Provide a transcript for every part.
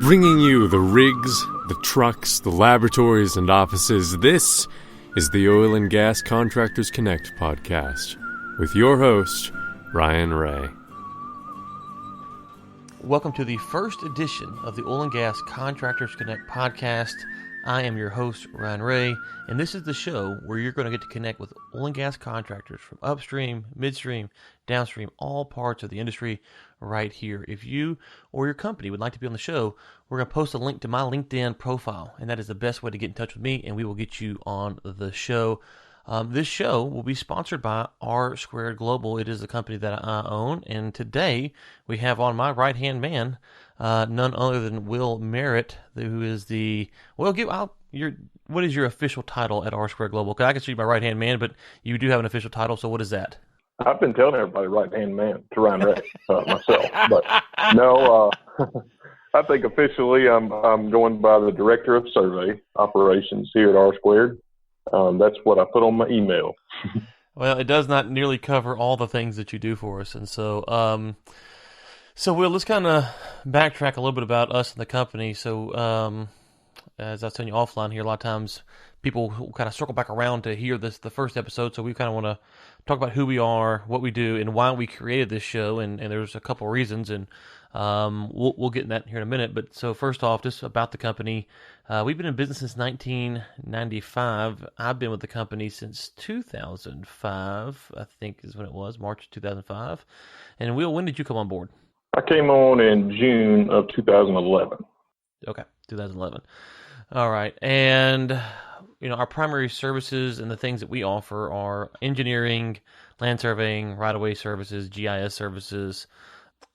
Bringing you the rigs, the trucks, the laboratories, and offices, this is the Oil and Gas Contractors Connect podcast with your host, Ryan Ray. Welcome to the first edition of the Oil and Gas Contractors Connect podcast. I am your host, Ryan Ray, and this is the show where you're going to get to connect with oil and gas contractors from upstream, midstream, downstream, all parts of the industry right here. If you or your company would like to be on the show, we're going to post a link to my LinkedIn profile, and that is the best way to get in touch with me, and we will get you on the show. This show will be sponsored by R Squared Global. It is the company that I own, and today we have on my right-hand man none other than WIll Merritt, who is the, well, what is your official title at R Squared Global? Because I can see my right-hand man, but you do have an official title, so what is that? I've been telling everybody right-hand man to Ryan Ray myself, but no, I think officially I'm going by the Director of Survey Operations here at R Squared. That's what I put on my email. Well, it does not nearly cover all the things that you do for us, and so Will, let's kind of backtrack a little bit about us and the company. So, as I was telling you offline here, a lot of times people kind of circle back around to hear the first episode, so we kind of want to talk about who we are, what we do, and why we created this show, and there's a couple of reasons, and we'll get in that here in a minute. But so first off, just about the company, we've been in business since 1995. I've been with the company since 2005, I think is when it was, March 2005. And Will, when did you come on board? I came on in June of 2011. Okay, 2011. All right, and our primary services and the things that we offer are engineering, land surveying, right-of-way services, GIS services.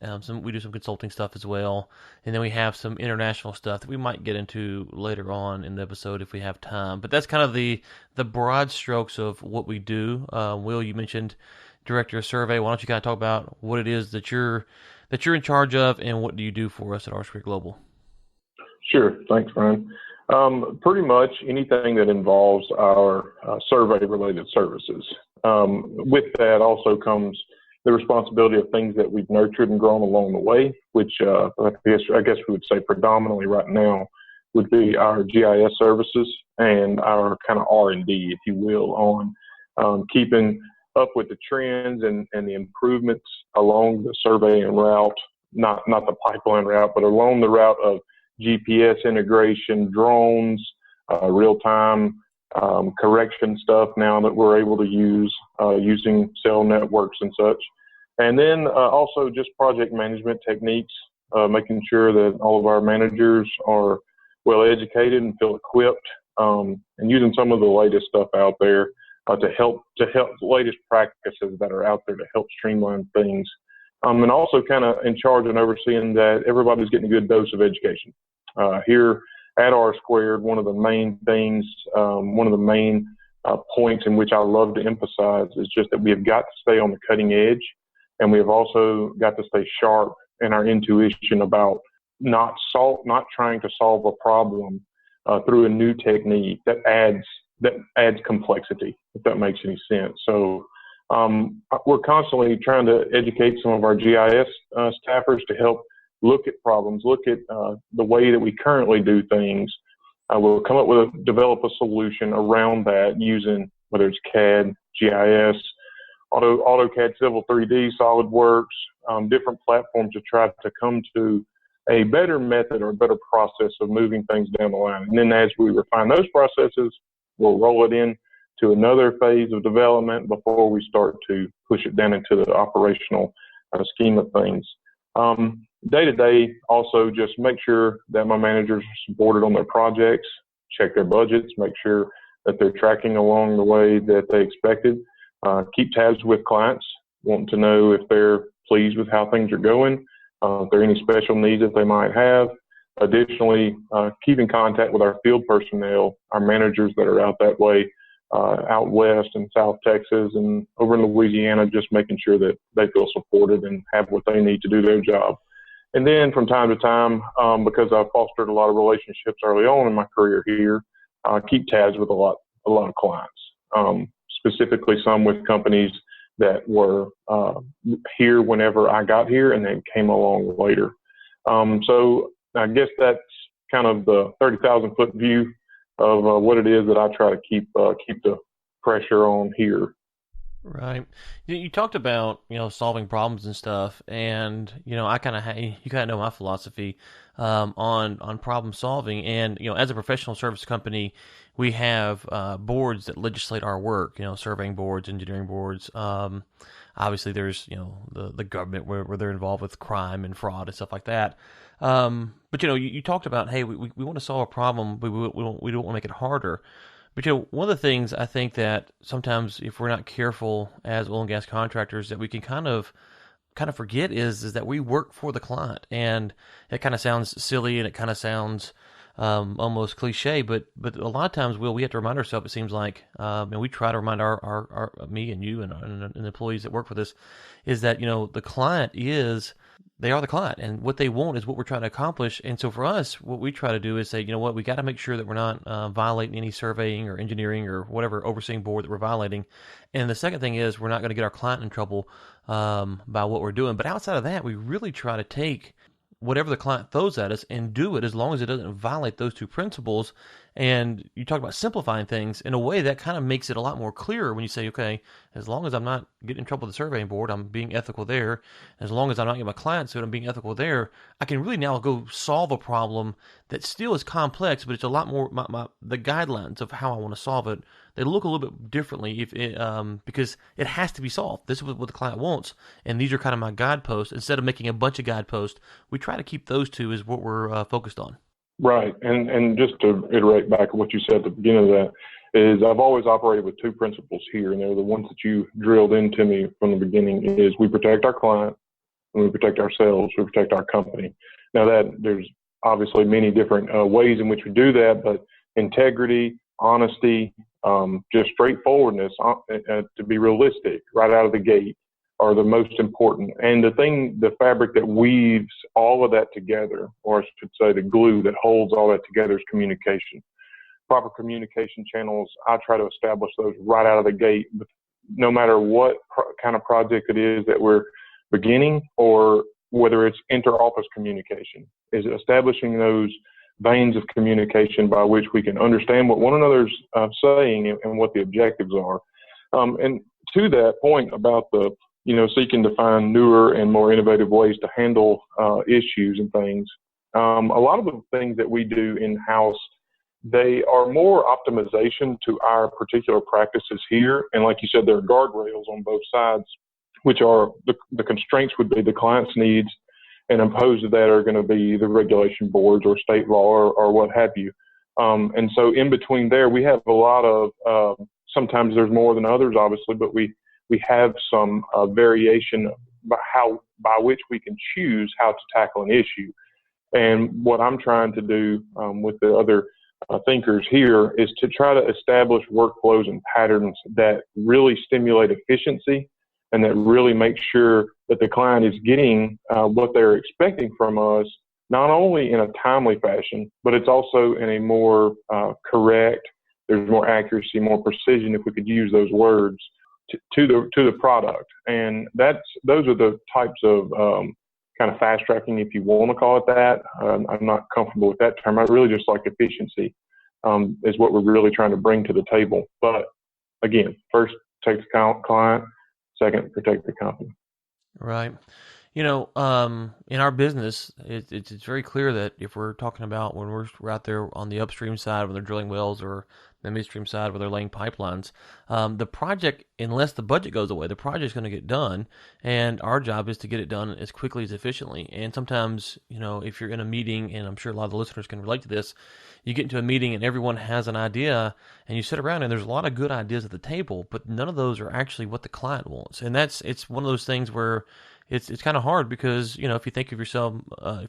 We do some consulting stuff as well, and then we have some international stuff that we might get into later on in the episode if we have time. But that's kind of the broad strokes of what we do. Will, you mentioned Director of Survey. Why don't you kind of talk about what it is that you're in charge of, and what do you do for us at R Squared Global? Sure, thanks, Ryan. Pretty much anything that involves our survey-related services. With that also comes the responsibility of things that we've nurtured and grown along the way, which I guess we would say predominantly right now would be our GIS services and our kind of R&D, if you will, on keeping up with the trends and the improvements along the surveying route, not the pipeline route, but along the route of GPS integration, drones, real-time correction stuff now that we're able to use using cell networks and such. And then also just project management techniques, making sure that all of our managers are well educated and feel equipped, and using some of the latest stuff out there to help the latest practices that are out there to help streamline things. And also kind of in charge and overseeing that everybody's getting a good dose of education. Here at R Squared, one of the main things, points in which I love to emphasize is just that we have got to stay on the cutting edge, and we have also got to stay sharp in our intuition about not trying to solve a problem through a new technique that adds complexity, if that makes any sense. So we're constantly trying to educate some of our GIS staffers to help look at problems, look at the way that we currently do things. We'll come up with develop a solution around that using whether it's CAD, GIS, AutoCAD, Civil 3D, SolidWorks, different platforms to try to come to a better method or a better process of moving things down the line. And then as we refine those processes, we'll roll it in to another phase of development before we start to push it down into the operational scheme of things. Day to day, also just make sure that my managers are supported on their projects, check their budgets, make sure that they're tracking along the way that they expected, keep tabs with clients, wanting to know if they're pleased with how things are going, if there are any special needs that they might have. Additionally, keep in contact with our field personnel, our managers that are out that way, out west in South Texas and over in Louisiana, just making sure that they feel supported and have what they need to do their job. And then from time to time, because I've fostered a lot of relationships early on in my career here, keep tabs with a lot a lot of clients, specifically some with companies that were here whenever I got here and then came along later. So I guess that's kind of the 30,000 foot view of what it is that I try to keep the pressure on here. Right. You talked about, solving problems and stuff, and, I kind of, you kind of know my philosophy, on problem solving. And, as a professional service company, we have, boards that legislate our work, surveying boards, engineering boards. Obviously there's, the government where they're involved with crime and fraud and stuff like that. But, you talked about, hey, we want to solve a problem, but we don't want to make it harder. But one of the things I think that sometimes if we're not careful as oil and gas contractors that we can kind of forget is that we work for the client. And it kind of sounds silly and it kind of sounds almost cliche, but a lot of times, we have to remind ourselves, it seems like, and we try to remind our me and you and the employees that work with us, is that, the client they are the client, and what they want is what we're trying to accomplish. And so for us, what we try to do is say, we got to make sure that we're not violating any surveying or engineering or whatever overseeing board that we're violating. And the second thing is we're not going to get our client in trouble by what we're doing. But outside of that, we really try to take whatever the client throws at us and do it as long as it doesn't violate those two principles. And you talk about simplifying things in a way that kind of makes it a lot more clearer when you say, okay, as long as I'm not getting in trouble with the surveying board, I'm being ethical there. As long as I'm not getting my client sued, I'm being ethical there. I can really now go solve a problem that still is complex, but it's a lot more, the guidelines of how I want to solve it, they look a little bit differently because it has to be solved. This is what the client wants, and these are kind of my guideposts. Instead of making a bunch of guideposts, we try to keep those two as what we're focused on. Right. And just to iterate back on what you said at the beginning of that, is I've always operated with two principles here, and they're the ones that you drilled into me from the beginning, is we protect our client and we protect ourselves, we protect our company. Now that there's obviously many different ways in which we do that, but integrity, honesty, just straightforwardness, to be realistic right out of the gate are the most important. And the fabric that weaves all of that together, or I should say the glue that holds all that together, is communication. Proper communication channels, I try to establish those right out of the gate, no matter what kind of project it is that we're beginning, or whether it's inter-office communication, is establishing those veins of communication by which we can understand what one another's saying and what the objectives are. And to that point about seeking to find newer and more innovative ways to handle issues and things, a lot of the things that we do in-house, they are more optimization to our particular practices here. And like you said, there are guardrails on both sides, which are the constraints would be the client's needs, and opposed to that are going to be the regulation boards or state law or what have you. And so in between there, we have a lot of, sometimes there's more than others, obviously, but we have some variation by which we can choose how to tackle an issue. And what I'm trying to do with the other thinkers here is to try to establish workflows and patterns that really stimulate efficiency and that really make sure that the client is getting what they're expecting from us, not only in a timely fashion, but it's also in a more correct, there's more accuracy, more precision, if we could use those words, to the product. And those are the types of kind of fast tracking, if you want to call it that. I'm not comfortable with that term. I really just like efficiency is what we're really trying to bring to the table. But again, first, protect the client. Second, protect the company. Right. In our business, it's very clear that if we're talking about when we're out there on the upstream side when they're drilling wells, or the midstream side where they're laying pipelines, the project, unless the budget goes away, the project's going to get done, and our job is to get it done as quickly as efficiently. And sometimes, if you're in a meeting, and I'm sure a lot of the listeners can relate to this, you get into a meeting and everyone has an idea, and you sit around and there's a lot of good ideas at the table, but none of those are actually what the client wants. And it's one of those things where it's kind of hard, because if you think of yourself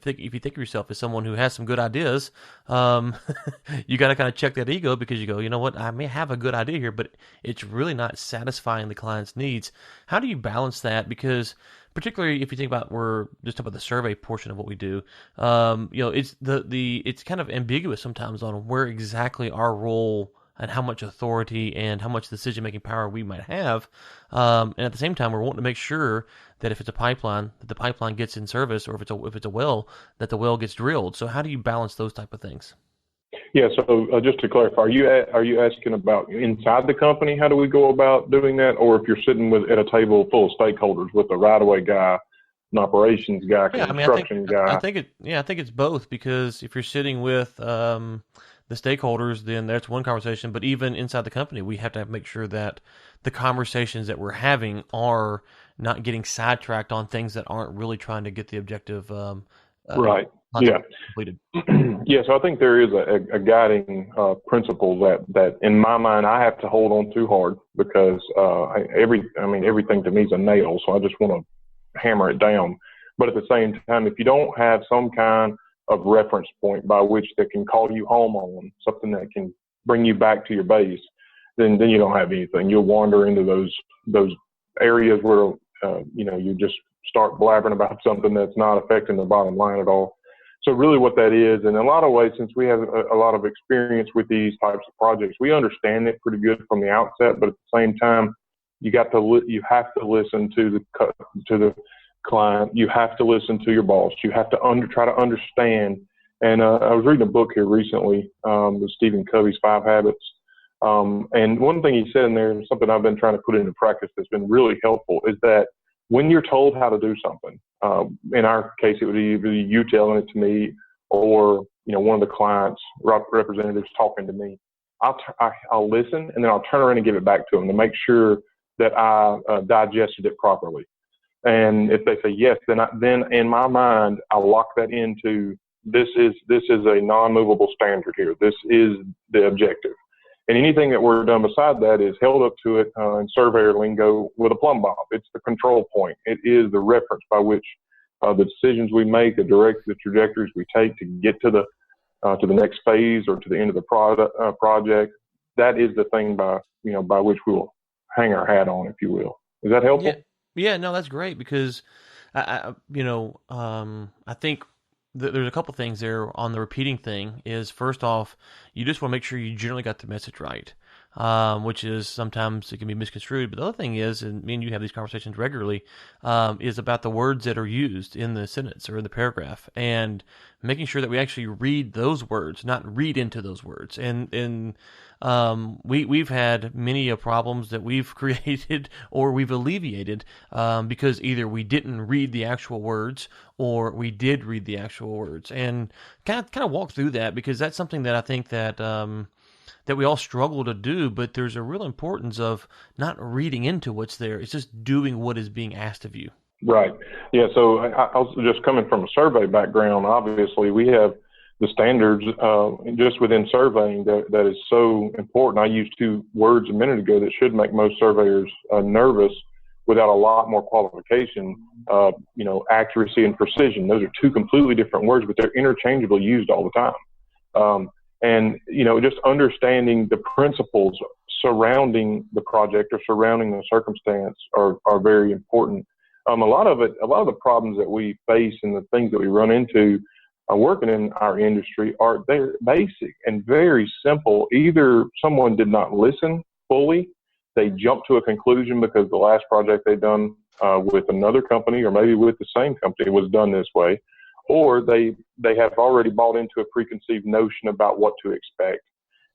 if you think of yourself as someone who has some good ideas, you got to kind of check that ego, because you go, you know what, I may have a good idea here, but it's really not satisfying the client's needs. How do you balance that? Because particularly if you think about, we're just talking about the survey portion of what we do, it's kind of ambiguous sometimes on where exactly our role and how much authority and how much decision-making power we might have. And at the same time, we're wanting to make sure that if it's a pipeline, that the pipeline gets in service, or if it's a well, that the well gets drilled. So how do you balance those type of things? Yeah. So just to clarify, are you asking about inside the company? How do we go about doing that? Or if you're sitting at a table full of stakeholders with a right-of-way guy, an operations guy, Yeah, I mean, construction guy? I think it's both, because if you're sitting with the stakeholders, then that's one conversation. But even inside the company, we have to make sure that the conversations that we're having are not getting sidetracked on things that aren't really trying to get the objective Right. Yeah. completed. Yeah. So I think there is a guiding principle that in my mind I have to hold on to hard, because everything to me is a nail. So I just want to hammer it down. But at the same time, if you don't have some kind of reference point by which that can call you home on, something that can bring you back to your base, then you don't have anything. You'll wander into those areas where you just start blabbering about something that's not affecting the bottom line at all. So really what that is, in a lot of ways, since we have a lot of experience with these types of projects, we understand it pretty good from the outset, but at the same time, you have to listen to the client. You have to listen to your boss. You have to try to understand. And I was reading a book here recently with Stephen Covey's 5 Habits. And one thing he said in there, and something I've been trying to put into practice that's been really helpful, is that when you're told how to do something, in our case, it would either be you telling it to me, or one of the clients representatives talking to me. I'll listen, and then I'll turn around and give it back to them to make sure that I digested it properly. And if they say yes, then in my mind I'll lock that into this is a non-movable standard here. This is the objective. And anything that we're done beside that is held up to it in surveyor lingo with a plumb bob. It's the control point. It is the reference by which the decisions we make, the trajectories we take to get to the next phase or to the end of the project. That is the thing by which we will hang our hat on, if you will. Is that helpful? Yeah, no, that's great, because I think there's a couple things there on the repeating thing. Is first off, you just want to make sure you generally got the message right, which is sometimes it can be misconstrued. But the other thing is, and me and you have these conversations regularly, is about the words that are used in the sentence or in the paragraph, and making sure that we actually read those words, not read into those words. And we've had many problems that we've created or we've alleviated because either we didn't read the actual words or we did read the actual words, and kind of walk through that, because that's something that I think that that we all struggle to do. But there's a real importance of not reading into what's there. It's just doing what is being asked of you. Right. Yeah. So I was just coming from a survey background. Obviously, we have the standards just within surveying that is so important. I used 2 words a minute ago that should make most surveyors nervous without a lot more qualification. Accuracy and precision. Those are 2 completely different words, but they're interchangeably used all the time. And just understanding the principles surrounding the project or surrounding the circumstance are very important. A lot of the problems that we face and the things that we run into working in our industry they're basic and very simple. Either someone did not listen fully, they jumped to a conclusion because the last project they'd done with another company or maybe with the same company was done this way, or they have already bought into a preconceived notion about what to expect.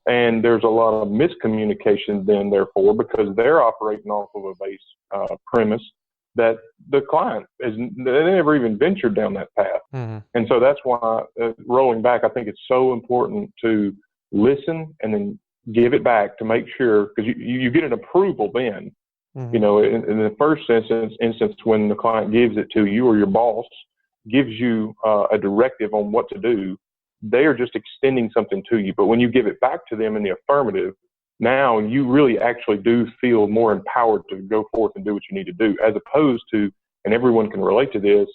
And there's a lot of miscommunication then, therefore, because they're operating off of a base premise that the client they never even ventured down that path. Mm-hmm. And so that's why, rolling back, I think it's so important to listen and then give it back to make sure, because you get an approval then. Mm-hmm. In the first instance, when the client gives it to you or your boss gives you a directive on what to do, they are just extending something to you. But when you give it back to them in the affirmative, now you really actually do feel more empowered to go forth and do what you need to do, as opposed to, and everyone can relate to this,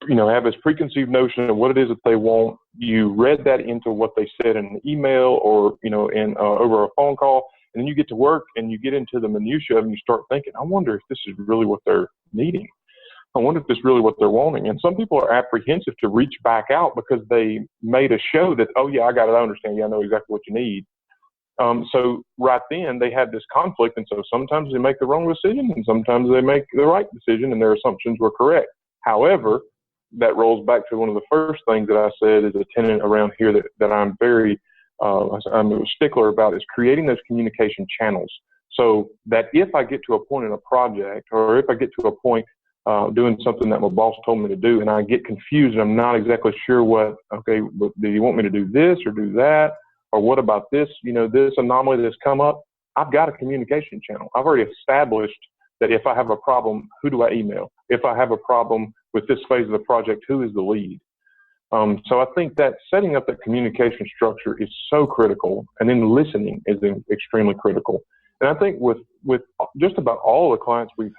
have this preconceived notion of what it is that they want. You read that into what they said in an email or, over a phone call, and then you get to work and you get into the minutia of it and you start thinking, I wonder if this is really what they're needing. I wonder if this is really what they're wanting. And some people are apprehensive to reach back out because they made a show that, oh yeah, I got it, I understand, yeah, I know exactly what you need. So right then they had this conflict, and so sometimes they make the wrong decision, and sometimes they make the right decision, and their assumptions were correct. However, that rolls back to one of the first things that I said is a tenet around here that I'm very I'm a stickler about is creating those communication channels. So that if I get to a point in a project, or if I get to a point doing something that my boss told me to do, and I get confused and I'm not exactly sure do you want me to do this or do that? Or what about this, this anomaly that's come up? I've got a communication channel. I've already established that if I have a problem, who do I email? If I have a problem with this phase of the project, who is the lead? So I think that setting up that communication structure is so critical, and then listening is extremely critical. And I think with just about all the clients we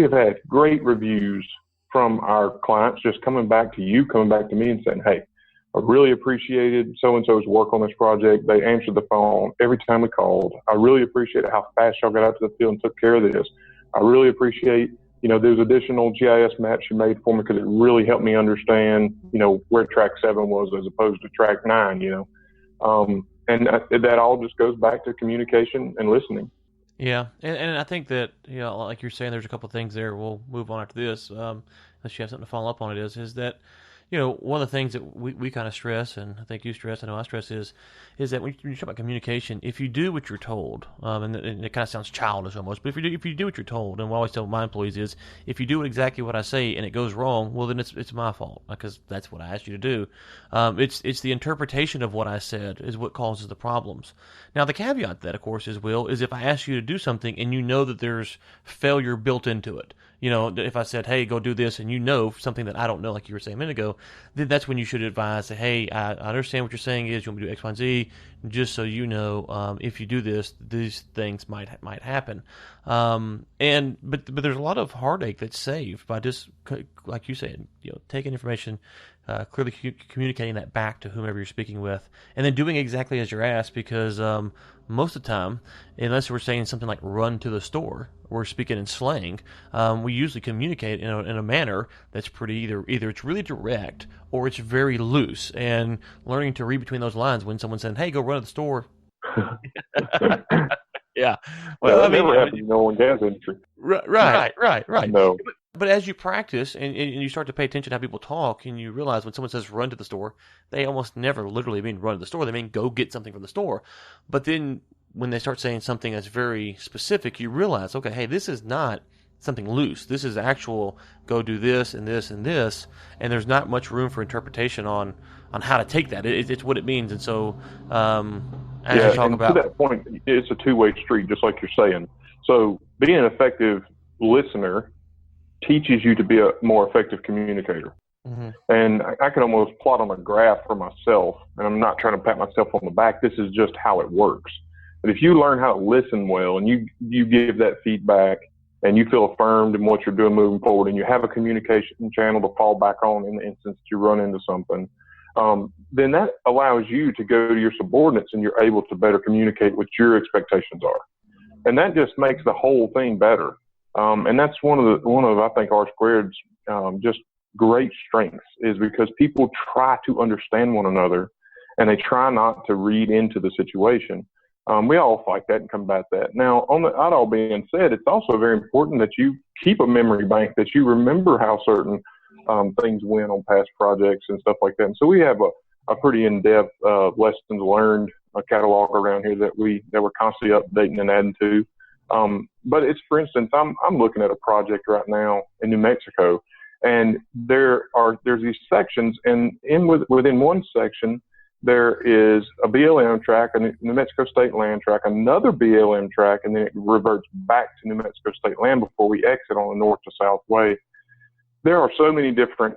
have had great reviews from our clients just coming back to me and saying, hey, I really appreciated so-and-so's work on this project. They answered the phone every time we called. I really appreciated how fast y'all got out to the field and took care of this. I really appreciate, there's additional GIS maps you made for me because it really helped me understand, where track 7 was as opposed to track 9, and that all just goes back to communication and listening. Yeah, and I think that, like you're saying, there's a couple of things there. We'll move on after this, unless you have something to follow up on it, is that, one of the things that we kind of stress, and I think you stress, I know I stress, is that when you talk about communication, if you do what you're told, and it kind of sounds childish almost, but if you do what you're told, and what I always tell my employees is, if you do exactly what I say and it goes wrong, well, then it's my fault, because that's what I asked you to do. It's the interpretation of what I said is what causes the problems. Now, the caveat to that, of course, is if I ask you to do something and you know that there's failure built into it. If I said, hey, go do this, and something that I don't know, like you were saying a minute ago, then that's when you should advise, say, hey, I understand what you're saying is you want me to do X, Y, and Z, just so you know, if you do this, these things might happen. But there's a lot of heartache that's saved by just, like you said, taking information, clearly communicating that back to whomever you're speaking with, and then doing exactly as you're asked, because most of the time, unless we're saying something like run to the store, we're speaking in slang, we usually communicate in a manner that's pretty either it's really direct or it's very loose, and learning to read between those lines when someone's saying, hey, go run to the store. Yeah. Well, that never happened in the oil and gas industry. Right. No. But as you practice and you start to pay attention to how people talk, and you realize when someone says run to the store, they almost never literally mean run to the store. They mean go get something from the store. But then when they start saying something that's very specific, you realize, okay, hey, this is not something loose. This is actual go do this and this and this, and there's not much room for interpretation on how to take that. It's what it means. And so as you talk about... to that point, it's a two-way street, just like you're saying. So being an effective listener teaches you to be a more effective communicator. Mm-hmm. And I can almost plot on a graph for myself, and I'm not trying to pat myself on the back. This is just how it works. But if you learn how to listen well, and you give that feedback, and you feel affirmed in what you're doing moving forward, and you have a communication channel to fall back on in the instance that you run into something, then that allows you to go to your subordinates, and you're able to better communicate what your expectations are. And that just makes the whole thing better. And that's one of I think R Squared's just great strengths, is because people try to understand one another, and they try not to read into the situation. We all fight that and combat that. Now, that all being said, it's also very important that you keep a memory bank, that you remember how certain things went on past projects and stuff like that. And so we have a pretty in-depth lessons learned catalog around here that we're constantly updating and adding to. But it's, for instance, I'm looking at a project right now in New Mexico, and there's these sections, and within one section there is a BLM track, a New Mexico State land track, another BLM track, and then it reverts back to New Mexico State land before we exit on a north to south way. There are so many different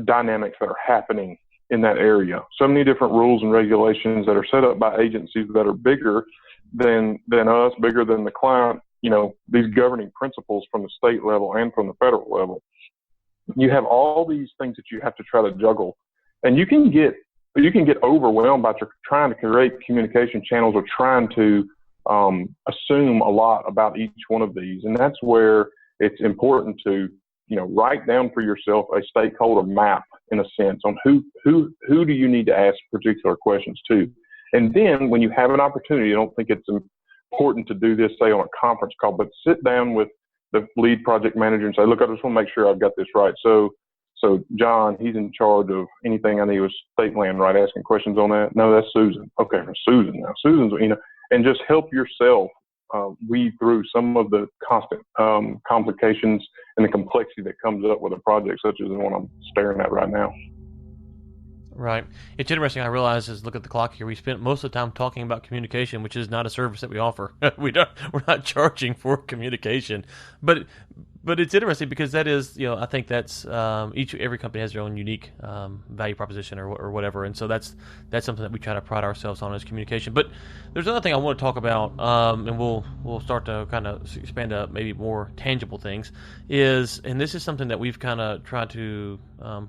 dynamics that are happening in that area, so many different rules and regulations that are set up by agencies that are bigger than us, bigger than the client, these governing principles from the state level and from the federal level. You have all these things that you have to try to juggle, and you can get overwhelmed by trying to create communication channels or trying to assume a lot about each one of these. And that's where it's important to, write down for yourself a stakeholder map, in a sense, on who do you need to ask particular questions to. And then when you have an opportunity, I don't think it's important to do this, say, on a conference call, but sit down with the lead project manager and say, look, I just want to make sure I've got this right. So John, he's in charge of anything I need with state land, right? Asking questions on that. No, that's Susan. Okay, for Susan now. Susan's, and just help yourself weed through some of the constant complications and the complexity that comes up with a project such as the one I'm staring at right now. Right. It's interesting. I realize is look at the clock here. We spent most of the time talking about communication, which is not a service that we offer. We're not charging for communication, but it's interesting because that is, I think that's every company has their own unique value proposition or whatever, and so that's something that we try to pride ourselves on is communication. But there's another thing I want to talk about, and we'll start to kind of expand to maybe more tangible things. And this is something that we've kind of tried to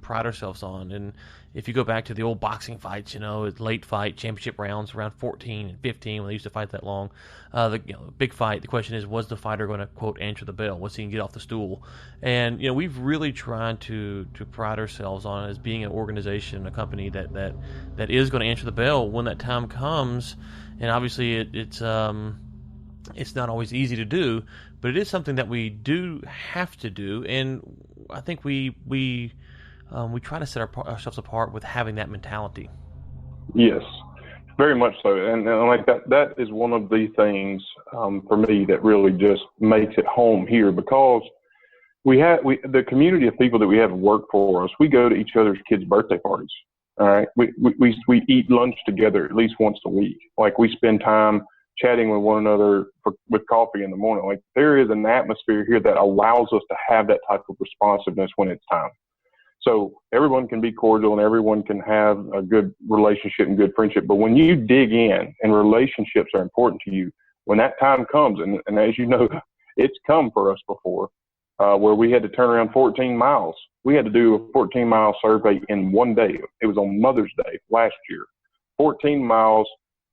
pride ourselves on. And if you go back to the old boxing fights, late fight championship rounds around 14 and 15 when they used to fight that long, the big fight. The question is, was the fighter going to quote answer the bell? Was he going to get off the stool? And we've really tried to pride ourselves on as being an organization, a company that is going to answer the bell when that time comes. And obviously, it's not always easy to do, but it is something that we do have to do. And I think we try to set ourselves apart with having that mentality. Yes, very much so. And like that is one of the things for me that really just makes it home here, because the community of people that we have work for us, we go to each other's kids' birthday parties. All right. We eat lunch together at least once a week. Like, we spend time chatting with one another with coffee in the morning. Like, there is an atmosphere here that allows us to have that type of responsiveness when it's time. So everyone can be cordial and everyone can have a good relationship and good friendship. But when you dig in, and relationships are important to you, when that time comes, and as you know, it's come for us before, where we had to turn around 14 miles. We had to do a 14-mile survey in one day. It was on Mother's Day last year. 14 miles,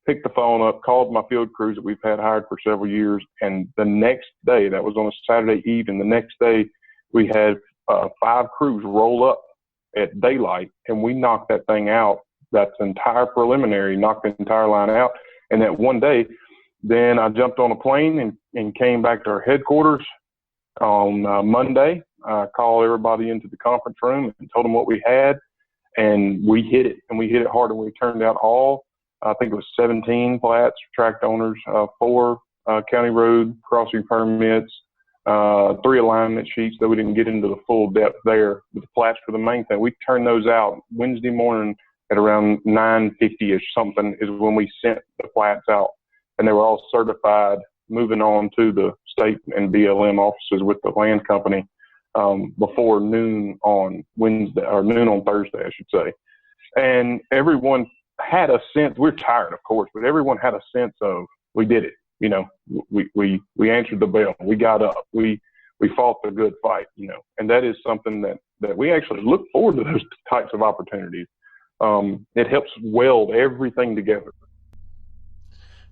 picked the phone up, called my field crews that we've had hired for several years, and the next day, that was on a Saturday evening, the next day we had 5 crews roll up at daylight, and we knocked that thing out. That's entire preliminary, knocked the entire line out. And that one day, then I jumped on a plane and came back to our headquarters on Monday. I called everybody into the conference room and told them what we had, and we hit it, and we hit it hard, and we turned out I think it was 17 plats, tract owners, 4 county road crossing permits, 3 alignment sheets, though we didn't get into the full depth there. But the plats were the main thing. We turned those out Wednesday morning at around 9:50-ish something is when we sent the plats out, and they were all certified, moving on to the state and BLM offices with the land company before noon on Wednesday, or noon on Thursday, I should say. And everyone had a sense, we're tired, of course, but everyone had a sense of, we did it. We answered the bell. We got up. We fought the good fight, and that is something that we actually look forward to, those types of opportunities. It helps weld everything together.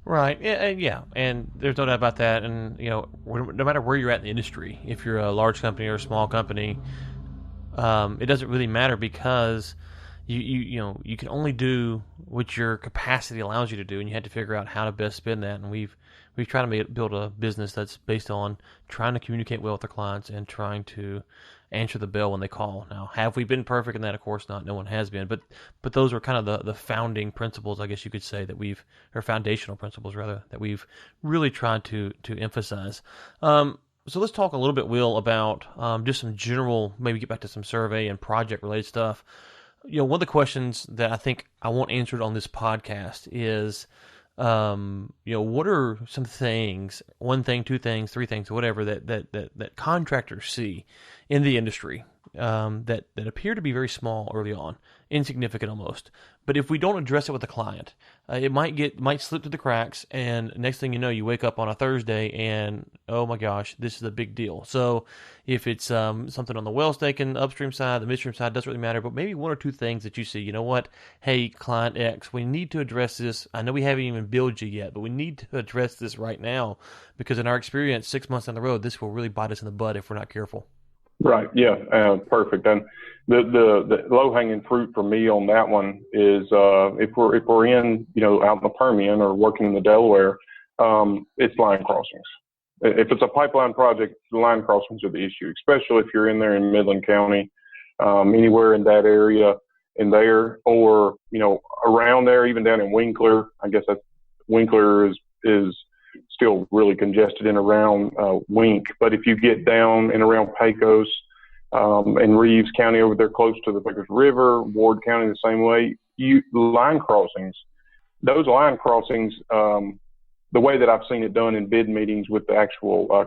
Right. Yeah. And there's no doubt about that. And, no matter where you're at in the industry, if you're a large company or a small company, it doesn't really matter, because you can only do what your capacity allows you to do, and you have to figure out how to best spend that. And we've tried to build a business that's based on trying to communicate well with our clients and trying to answer the bell when they call. Now, have we been perfect in that? Of course not. No one has been. But those are kind of the founding principles, I guess you could say, or foundational principles rather, that we've really tried to emphasize. So let's talk a little bit, Will, about just some general, maybe get back to some survey and project related stuff. One of the questions that I think I want answered on this podcast is, what are some things, 1 thing, 2 things, 3 things, whatever, that contractors see in the industry that appear to be very small early on, insignificant almost. But if we don't address it with the client, it might slip through the cracks, and next thing you know, you wake up on a Thursday and, oh my gosh, this is a big deal. So if it's something on the well staking upstream side, the midstream side, doesn't really matter, but maybe 1 or 2 things that you see, you know what, hey, client X, we need to address this. I know we haven't even billed you yet, but we need to address this right now, because in our experience, 6 months down the road, this will really bite us in the butt if we're not careful. Right. Yeah. Perfect. And the low hanging fruit for me on that one is if we're in out in the Permian or working in the Delaware, it's line crossings. If it's a pipeline project, the line crossings are the issue, especially if you're in there in Midland County, anywhere in that area, in there, or around there, even down in Winkler. I guess Winkler is still really congested in around Wink. But if you get down and around Pecos and Reeves County over there close to the Pecos River, Ward County the same way, those line crossings, the way that I've seen it done in bid meetings with the actual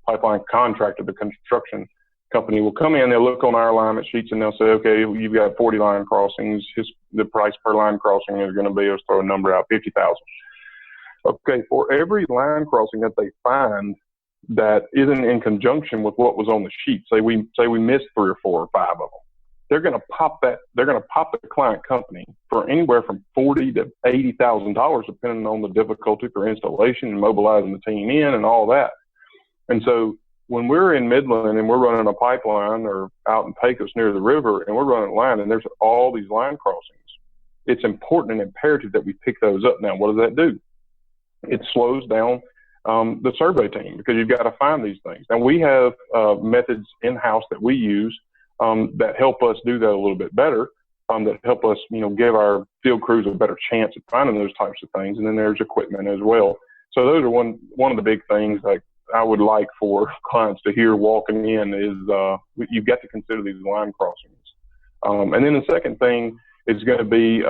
pipeline contractor, the construction company will come in, they'll look on our alignment sheets and they'll say, okay, you've got 40 line crossings. The price per line crossing is going to be, let's throw a number out, $50,000. Okay, for every line crossing that they find that isn't in conjunction with what was on the sheet, say we missed 3 or 4 or 5 of them, they're going to pop the client company for anywhere from $40,000 to $80,000, depending on the difficulty for installation and mobilizing the team in and all that. And so when we're in Midland and we're running a pipeline or out in Pecos near the river and we're running a line and there's all these line crossings, it's important and imperative that we pick those up. Now, what does that do? It slows down the survey team because you've got to find these things. And we have methods in-house that we use that help us do that a little bit better, that help us, give our field crews a better chance at finding those types of things. And then there's equipment as well. So those are one of the big things like I would like for clients to hear walking in is you've got to consider these line crossings. And then the second thing is going to be,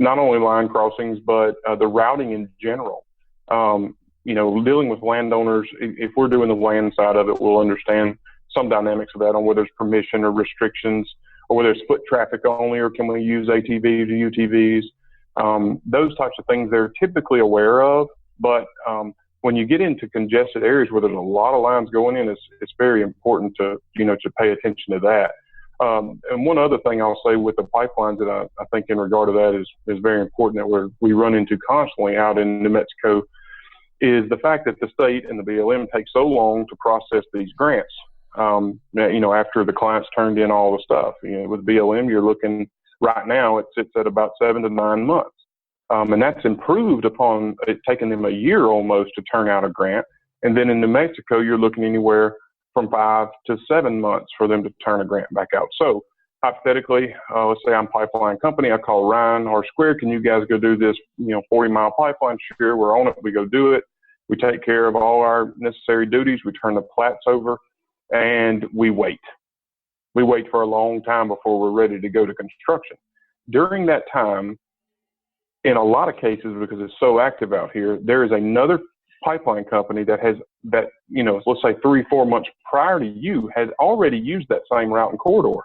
not only line crossings, but the routing in general. Dealing with landowners, if we're doing the land side of it, we'll understand some dynamics of that on whether there's permission or restrictions or whether it's foot traffic only or can we use ATVs or UTVs. Those types of things they're typically aware of, but when you get into congested areas where there's a lot of lines going in, it's very important to pay attention to that. And one other thing I'll say with the pipelines that I think in regard to that is very important that we run into constantly out in New Mexico is the fact that the state and the BLM take so long to process these grants. After the clients turned in all the stuff, with BLM, you're looking right now, it sits at about 7 to 9 months. And that's improved upon it taking them a year almost to turn out a grant. And then in New Mexico, you're looking anywhere from 5 to 7 months for them to turn a grant back out. So hypothetically, let's say I'm a pipeline company. I call Ryan R Squared. Can you guys go do this, 40-mile pipeline? Sure, we're on it. We go do it. We take care of all our necessary duties. We turn the plats over and we wait. We wait for a long time before we're ready to go to construction. During that time, in a lot of cases, because it's so active out here, there is another pipeline company that let's say 3-4 months prior to you has already used that same route and corridor.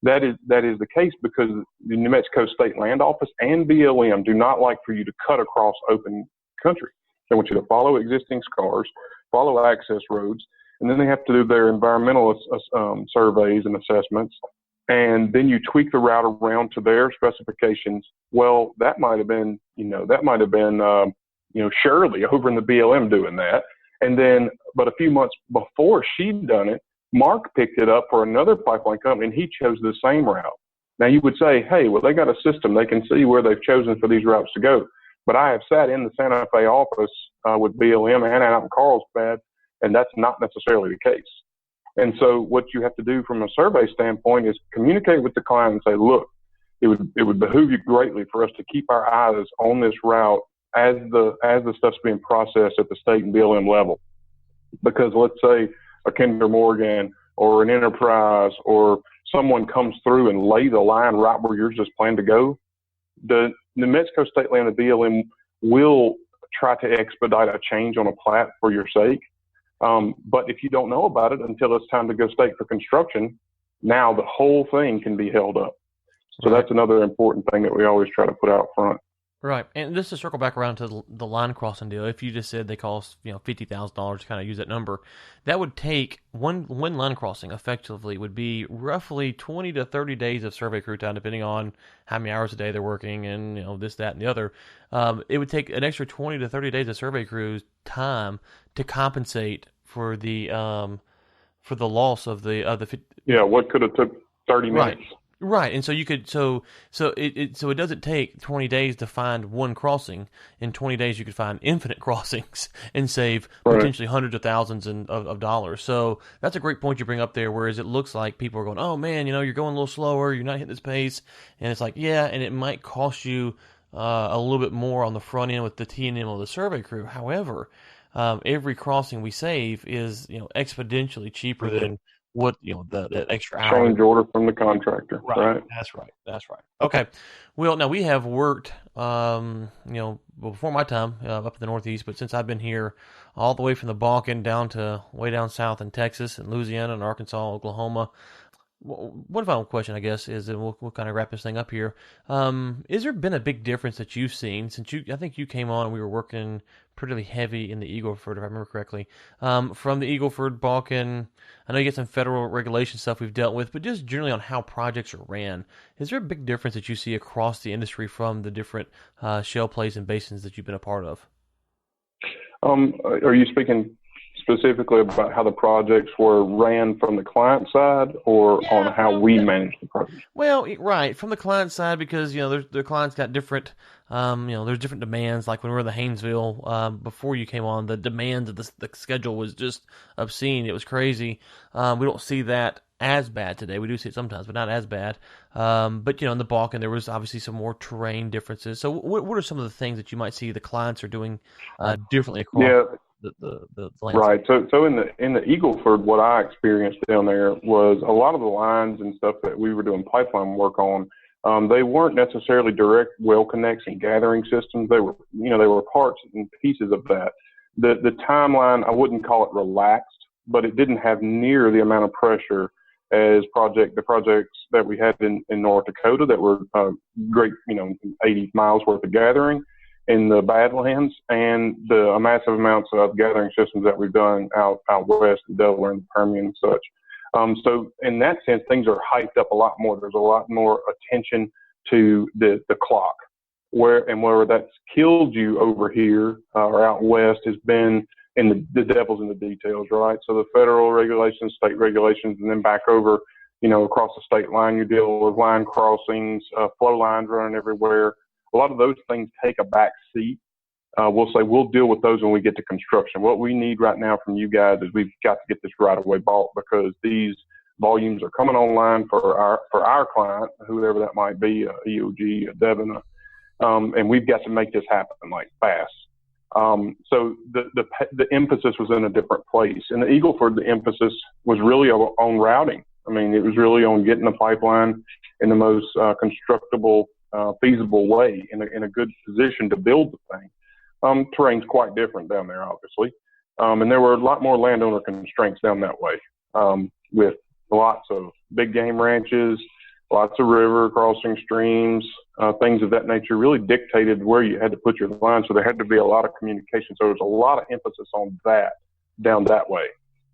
That is the case because the New Mexico State Land Office and BLM do not like for you to cut across open country. They want you to follow existing scars, follow access roads, and then they have to do their environmental surveys and assessments. And then you tweak the route around to their specifications. Well, that might have been Shirley over in the BLM doing that. And then, but a few months before she'd done it, Mark picked it up for another pipeline company and he chose the same route. Now you would say, hey, well, they got a system. They can see where they've chosen for these routes to go. But I have sat in the Santa Fe office with BLM and out in Carlsbad, and that's not necessarily the case. And so what you have to do from a survey standpoint is communicate with the client and say, look, it would behoove you greatly for us to keep our eyes on this route as the stuff's being processed at the state and BLM level. Because let's say a Kinder Morgan or an Enterprise or someone comes through and lay the line right where yours just planned to go, the New Mexico State Land and BLM will try to expedite a change on a plat for your sake. But if you don't know about it until it's time to go state for construction, now the whole thing can be held up. So that's another important thing that we always try to put out front. Right, and just to circle back around to the line crossing deal, if you just said they cost $50,000 to kind of use that number, that would take one line crossing effectively would be roughly 20 to 30 days of survey crew time, depending on how many hours a day they're working and this, that, and the other. It would take an extra 20 to 30 days of survey crew's time to compensate for the for the loss of the. Yeah, what could have took 30 Right. minutes. Right, and so you could it doesn't take 20 days to find one crossing. In 20 days, you could find infinite crossings and save Right. potentially hundreds of thousands of dollars. So that's a great point you bring up there. Whereas it looks like people are going, "Oh man, you're going a little slower. You're not hitting this pace," and it's like, yeah, and it might cost you a little bit more on the front end with the T&M of the survey crew. However, every crossing we save is exponentially cheaper than what that extra hour. Change order from the contractor. Right. That's right. That's right. Okay. Well, now we have worked, before my time up in the Northeast, but since I've been here, all the way from the Balkan down to way down south in Texas and Louisiana and Arkansas, Oklahoma. One final question, I guess, is, and we'll kind of wrap this thing up here. Is there been a big difference that you've seen since I think you came on and we were working pretty heavy in the Eagle Ford, if I remember correctly, from the Eagle Ford, Balkan? I know you get some federal regulation stuff we've dealt with, but just generally on how projects are ran, is there a big difference that you see across the industry from the different shale plays and basins that you've been a part of? Are you speaking specifically about how the projects were ran from the client side, or on how we manage the project? Well, right, from the client side, because the client's got different, there's different demands. Like when we were in the Haynesville, before you came on, the demands of the schedule was just obscene. It was crazy. We don't see that as bad today. We do see it sometimes, but not as bad. But in the Balkan, there was obviously some more terrain differences. So, what are some of the things that you might see the clients are doing differently across? Yeah. The right. So in the Eagle Ford, what I experienced down there was a lot of the lines and stuff that we were doing pipeline work on. They weren't necessarily direct well connects and gathering systems. They were parts and pieces of that. The timeline, I wouldn't call it relaxed, but it didn't have near the amount of pressure as the projects that we had in North Dakota that were great, 80 miles worth of gathering in the Badlands, and the massive amounts of gathering systems that we've done out west, in Delaware and the Permian and such. So in that sense, things are hyped up a lot more. There's a lot more attention to the clock. Where that's killed you over here or out west has been in the devil's in the details, right? So the federal regulations, state regulations, and then back over, across the state line, you're dealing with line crossings, flow lines running everywhere. A lot of those things take a back seat. We'll say we'll deal with those when we get to construction. What we need right now from you guys is we've got to get this right away bought, because these volumes are coming online for our client, whoever that might be, EOG, Devon, and we've got to make this happen like fast. So the emphasis was in a different place. In the Eagle Ford, the emphasis was really on routing. I mean, it was really on getting the pipeline in the most constructible, feasible way, in a good position to build the thing. Terrain's quite different down there, obviously. And there were a lot more landowner constraints down that way, with lots of big game ranches, lots of river crossing streams, things of that nature really dictated where you had to put your line. So there had to be a lot of communication. So there's a lot of emphasis on that down that way.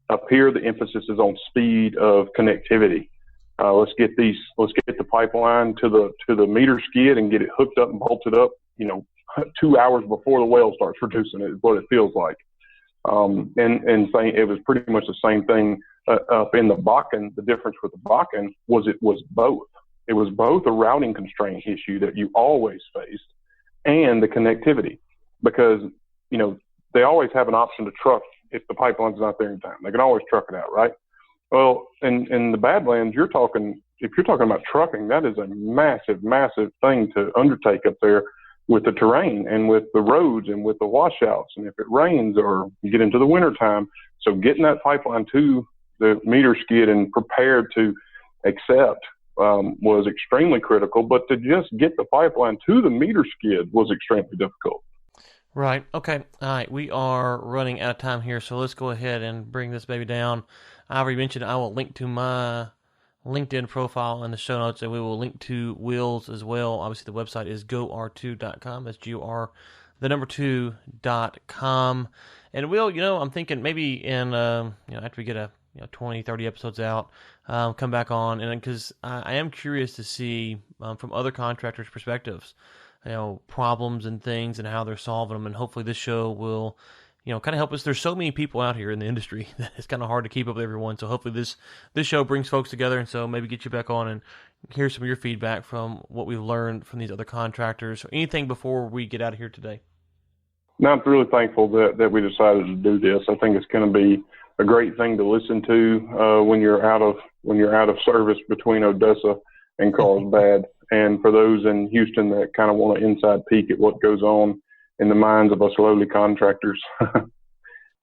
Up here, the emphasis is on speed of connectivity. Let's get the pipeline to the meter skid and get it hooked up and bolted up, 2 hours before the well starts producing it, is what it feels like. And it was pretty much the same thing up in the Bakken. The difference with the Bakken was it was both. It was both a routing constraint issue that you always faced, and the connectivity, because they always have an option to truck if the pipeline's not there in time. They can always truck it out, right? Well, in the Badlands, if you're talking about trucking, that is a massive, massive thing to undertake up there, with the terrain and with the roads and with the washouts, and if it rains or you get into the wintertime. So getting that pipeline to the meter skid and prepared to accept was extremely critical, but to just get the pipeline to the meter skid was extremely difficult. Right. Okay. All right. We are running out of time here, so let's go ahead and bring this baby down. I already mentioned I will link to my LinkedIn profile in the show notes, and we will link to Will's as well. Obviously, the website is gor2.com. That's GOR2.com. And Will, I'm thinking maybe in, after we get 20, 30 episodes out, come back on, and because I am curious to see from other contractors' perspectives, problems and things and how they're solving them. And hopefully this show will, kind of help us. There's so many people out here in the industry that it's kind of hard to keep up with everyone. So hopefully this show brings folks together, and so maybe get you back on and hear some of your feedback from what we've learned from these other contractors. Or anything before we get out of here today? No, I'm really thankful that we decided to do this. I think it's going to be a great thing to listen to when you're out of service between Odessa and Carlsbad. And for those in Houston that kind of want an inside peek at what goes on in the minds of us lowly contractors.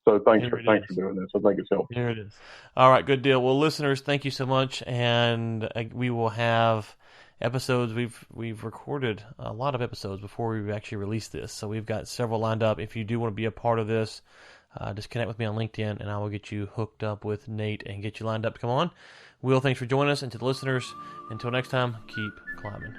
So thanks for doing this. I think it's helpful. Here it is. All right, good deal. Well, listeners, thank you so much, and we will have episodes. We've recorded a lot of episodes before we actually release this, so we've got several lined up. If you do want to be a part of this, just connect with me on LinkedIn, and I will get you hooked up with Nate and get you lined up to come on. Will, thanks for joining us, and to the listeners, until next time, keep climbing.